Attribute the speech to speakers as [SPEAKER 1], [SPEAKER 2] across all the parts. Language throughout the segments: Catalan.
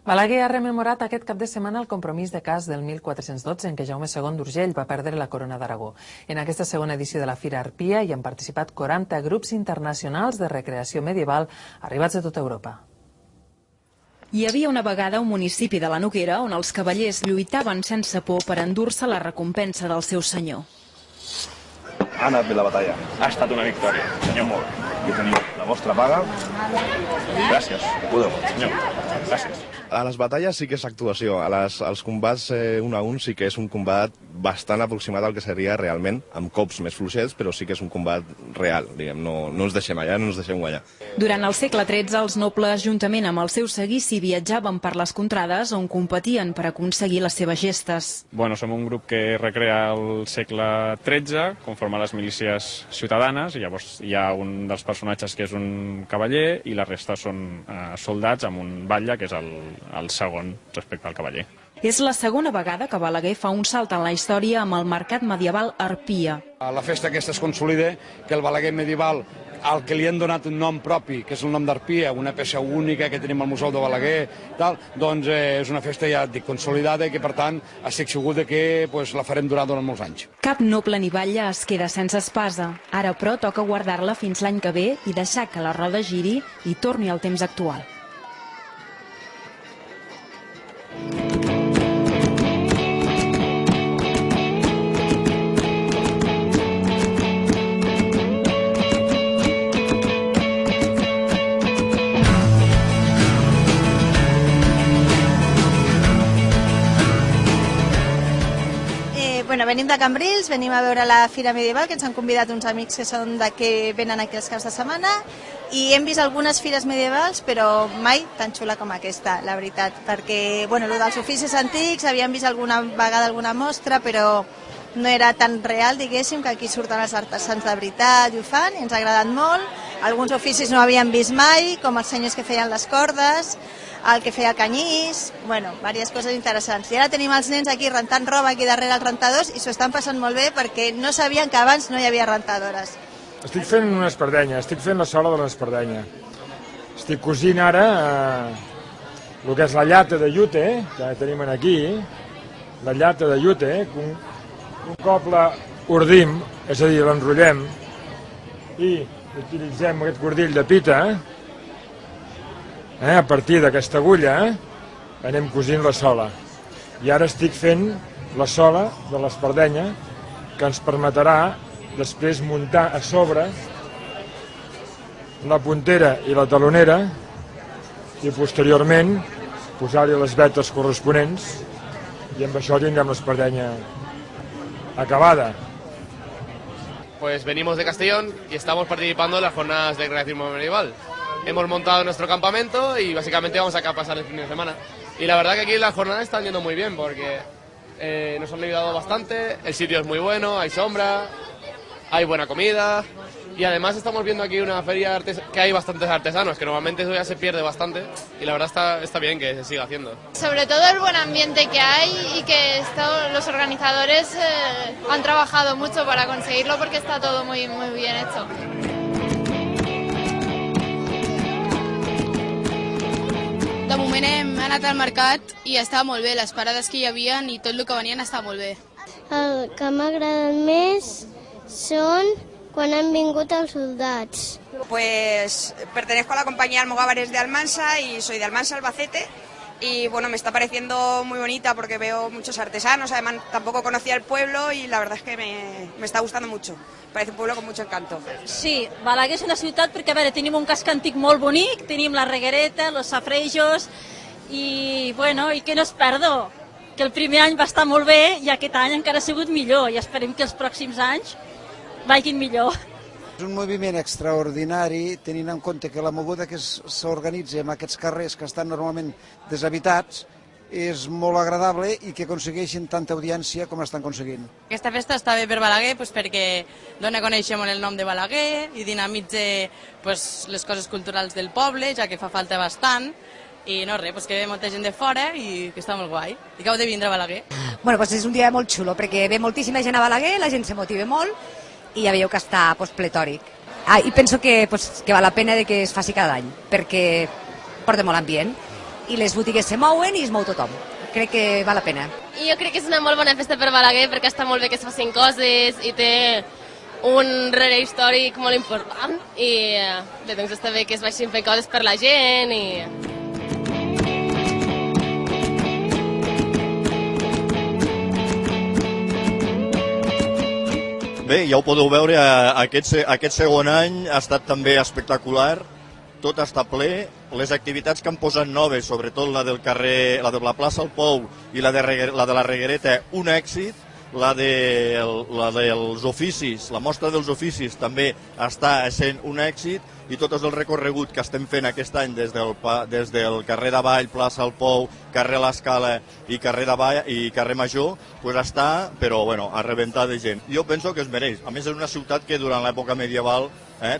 [SPEAKER 1] Balaguer ha rememorat aquest cap de setmana el compromís de cas del 1412 en què Jaume II d'Urgell va perdre la corona d'Aragó. En aquesta segona edició de la Fira Arpia hi han participat 40 grups internacionals de recreació medieval arribats de tota Europa.
[SPEAKER 2] Hi havia una vegada un municipi de la Noguera on els cavallers lluitaven sense por per endur-se la recompensa del seu senyor.
[SPEAKER 3] Ha anat bé la batalla. Ha estat una victòria. Senyor Mor, aquí teniu la vostra paga. Gràcies. Podeu, senyor. Gràcies.
[SPEAKER 4] A les batalles sí que és actuació, als combats 1 a 1 sí que és un combat bastant aproximat al que seria realment, amb cops més fluixets, però sí que és un combat real, diguem, no ens deixem allà, no ens deixem guanyar.
[SPEAKER 2] Durant el segle XIII, els nobles, juntament amb el seu seguici, viatjaven per les contrades on competien per aconseguir les seves gestes.
[SPEAKER 5] Bueno, som un grup que recrea el segle XIII, conforme a les milícies ciutadanes, i llavors hi ha un dels personatges que és un cavaller i la resta són soldats amb un batlle, que és el segon respecte al cavaller.
[SPEAKER 2] És la segona vegada que Balaguer fa un salt en la història amb el mercat medieval Arpia.
[SPEAKER 6] La festa aquesta es consolida que el Balaguer medieval, al que li han donat un nom propi, que és el nom d'Arpia, una peça única que tenim al Museu de Balaguer, doncs és una festa ja dic consolidada i que per tant estic segur que la farem durar durant molts anys.
[SPEAKER 2] Cap noble ni batlle es queda sense espasa. Ara, però, toca guardar-la fins l'any que ve i deixar que la roda giri i torni al temps actual.
[SPEAKER 7] Venim de Cambrils, venim a veure la Fira Medieval, que ens han convidat uns amics que són que venen aquí els caps de setmana, i hem vist algunes fires medievals, però mai tan xula com aquesta, la veritat, perquè el dels oficis antics havíem vist alguna vegada alguna mostra, però no era tan real, diguéssim, que aquí surten els artesans de veritat i ho fan, i ens ha agradat molt. Alguns oficis no havíem vist mai, com els senyors que feien les cordes, el que feia canyís, diverses coses interessants. I ara tenim els nens aquí rentant roba aquí darrere els rentadors i s'ho estan passant molt bé perquè no sabien que abans no hi havia rentadores.
[SPEAKER 8] Estic fent una espardenya, estic fent la sola de l'espardenya. Estic cosint ara el que és la llata de llute, que tenim aquí, la llata de llute, un cop la ordim, és a dir, l'enrotllem i utilitzem aquest cordill de pita. A partir d'aquesta agulla anem cosint la sola. I ara estic fent la sola de l'espardenya que ens permetrà després muntar a sobre la puntera i la talonera i posteriorment posar-hi les vetes corresponents i amb això tindrem l'espardenya acabada.
[SPEAKER 9] Pues venimos de Castellón y estamos participando en las jornadas de recreación medieval. Hemos montado nuestro campamento y básicamente vamos acá a pasar el fin de semana. Y la verdad que aquí las jornadas están yendo muy bien porque nos han ayudado bastante, el sitio es muy bueno, hay sombra, hay buena comida y además estamos viendo aquí una feria que hay bastantes artesanos, que normalmente eso ya se pierde bastante y la verdad está bien que se siga haciendo.
[SPEAKER 10] Sobre todo el buen ambiente que hay y que los organizadores han trabajado mucho para conseguirlo porque está todo muy bien hecho.
[SPEAKER 11] De moment hem anat al mercat i estava molt bé, les parades que hi havia i tot el que venien estava molt bé.
[SPEAKER 12] El que m'ha agradat més són quan han vingut els soldats.
[SPEAKER 13] Pues pertenezco a la compañía Almogávares de Almansa y soy de Almansa, Albacete. Y me está pareciendo muy bonita porque veo muchos artesanos, además tampoco conocía el pueblo y la verdad es que me está gustando mucho. Parece un pueblo con mucho encanto.
[SPEAKER 14] Sí, Balaguer és una ciutat perquè, a veure, tenim un casc antic molt bonic, tenim la reguereta, els safrejos i que no es perdo, que el primer any va estar molt bé i aquest any encara ha sigut millor i esperem que els pròxims anys vagin millor.
[SPEAKER 15] És un moviment extraordinari, tenint en compte que la moguda que s'organitza en aquests carrers que estan normalment deshabitats és molt agradable i que aconsegueixin tanta audiència com estan aconseguint.
[SPEAKER 16] Aquesta festa està bé per Balaguer perquè dona a conèixer molt el nom de Balaguer i dinamitza les coses culturals del poble, ja que fa falta bastant, i que ve molta gent de fora i que està molt guai, i que heu de vindre a Balaguer.
[SPEAKER 17] És un dia molt xulo perquè ve moltíssima gent a Balaguer, la gent se motiva molt i ja veieu que està pletòric. I penso que val la pena que es faci cada any, perquè porta molt ambient i les botigues se mouen i es mou tothom. Crec que val la pena.
[SPEAKER 18] I jo crec que és una molt bona festa per Balaguer perquè està molt bé que es facin coses i té un rere històric molt important i bé, doncs està bé que es vagin fent coses per la gent i...
[SPEAKER 19] Bé, ja ho podeu veure, aquest segon any ha estat també espectacular, tot està ple, les activitats que han posat noves, sobretot la del carrer, la de la plaça El Pou i la de la Reguereta, un èxit, la dels oficis, la mostra dels oficis també està sent un èxit i tot el recorregut que estem fent aquest any des del carrer d'Avall, plaça El Pou, carrer l'Escala i carrer Major, pues està, però bueno, a rebentar de gent. Jo penso que es mereix. A més, és una ciutat que durant l'època medieval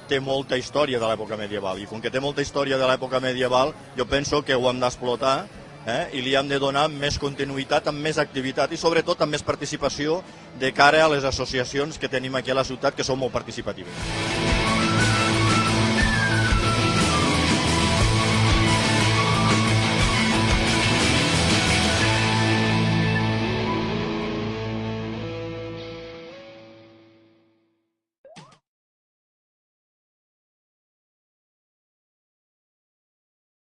[SPEAKER 19] té molta història de l'època medieval i com que té molta història de l'època medieval, jo penso que ho hem d'explotar i li hem de donar més continuïtat, amb més activitat i sobretot amb més participació de cara a les associacions que tenim aquí a la ciutat que són molt participatives.